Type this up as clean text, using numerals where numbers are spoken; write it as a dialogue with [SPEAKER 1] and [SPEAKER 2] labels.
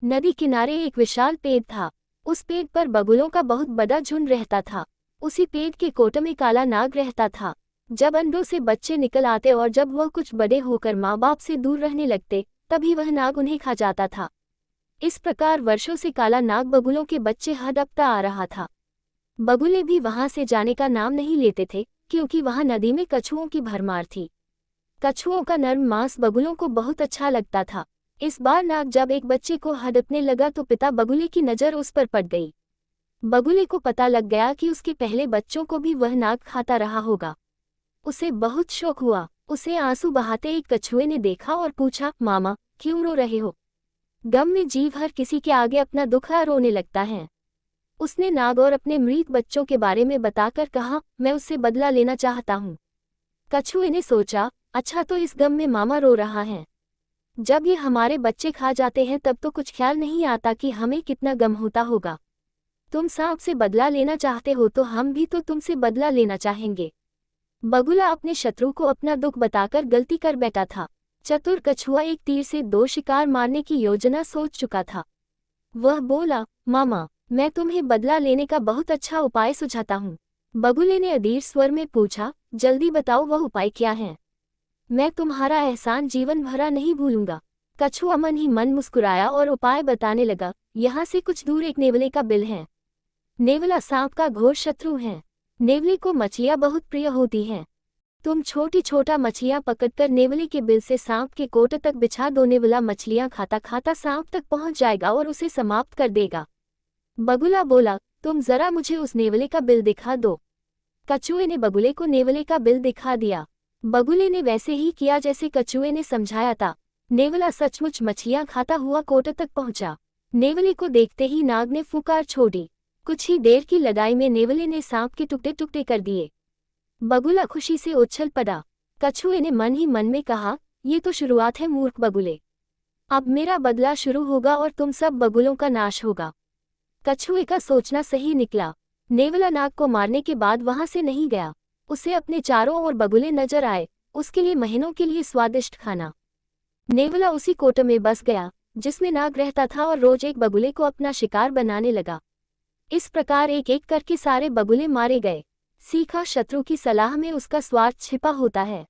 [SPEAKER 1] नदी किनारे एक विशाल पेड़ था। उस पेड़ पर बगुलों का बहुत बड़ा झुंड रहता था। उसी पेड़ के कोट में काला नाग रहता था। जब अंडों से बच्चे निकल आते और जब वह कुछ बड़े होकर माँ बाप से दूर रहने लगते, तभी वह नाग उन्हें खा जाता था। इस प्रकार वर्षों से काला नाग बगुलों के बच्चे हड़पता आ रहा था। बगुले भी वहां से जाने का नाम नहीं लेते थे, क्योंकि वहां नदी में कछुओं की भरमार थी। कछुओं का नर्म मांस बगुलों को बहुत अच्छा लगता था। इस बार नाग जब एक बच्चे को हड़पने लगा तो पिता बगुले की नज़र उस पर पड़ गई। बगुले को पता लग गया कि उसके पहले बच्चों को भी वह नाग खाता रहा होगा। उसे बहुत शौक हुआ। उसे आंसू बहाते एक कछुए ने देखा और पूछा, मामा क्यों रो रहे हो? गम में जीव हर किसी के आगे अपना दुख रोने लगता है। उसने नाग और अपने मृत बच्चों के बारे में बताकर कहा, मैं उससे बदला लेना चाहता हूँ। कछुए ने सोचा, अच्छा तो इस गम में मामा रो रहा है। जब ये हमारे बच्चे खा जाते हैं तब तो कुछ ख्याल नहीं आता कि हमें कितना गम होता होगा। तुम सांप से बदला लेना चाहते हो तो हम भी तो तुमसे बदला लेना चाहेंगे। बगुला अपने शत्रु को अपना दुख बताकर गलती कर बैठा था। चतुर कछुआ एक तीर से 2 शिकार मारने की योजना सोच चुका था। वह बोला, मामा मैं तुम्हें बदला लेने का बहुत अच्छा उपाय सुझाता हूँ। बगुले ने अधीर स्वर में पूछा, जल्दी बताओ वह उपाय क्या है? मैं तुम्हारा एहसान जीवन भरा नहीं भूलूंगा। कछुआ मन ही मन मुस्कुराया और उपाय बताने लगा, यहाँ से कुछ दूर एक नेवले का बिल है। नेवला सांप का घोर शत्रु है। नेवले को मछलियाँ बहुत प्रिय होती हैं। तुम छोटी छोटा मछलियाँ पकड़कर नेवले के बिल से सांप के कोट तक बिछा दो। नेवला मछलियाँ खाता खाता सांप तक पहुँच जाएगा और उसे समाप्त कर देगा। बगुला बोला, तुम जरा मुझे उस नेवले का बिल दिखा दो। कछुए ने बगुले को नेवले का बिल दिखा दिया। बगुले ने वैसे ही किया जैसे कछुए ने समझाया था। नेवला सचमुच मछलियां खाता हुआ कोट तक पहुंचा। नेवले को देखते ही नाग ने फुकार छोड़ी। कुछ ही देर की लड़ाई में नेवले ने सांप के टुकड़े टुकड़े कर दिए। बगुला खुशी से उछल पड़ा। कछुए ने मन ही मन में कहा, ये तो शुरुआत है मूर्ख बगुले। अब मेरा बदला शुरू होगा और तुम सब बगुलों का नाश होगा। कछुए का सोचना सही निकला। नेवला नाग को मारने के बाद वहां से नहीं गया। उसे अपने चारों ओर बगुले नजर आए, उसके लिए महीनों के लिए स्वादिष्ट खाना। नेवला उसी कोट में बस गया जिसमें नाग रहता था और रोज एक बगुले को अपना शिकार बनाने लगा। इस प्रकार एक एक करके सारे बगुले मारे गए। सीखा, शत्रु की सलाह में उसका स्वार्थ छिपा होता है।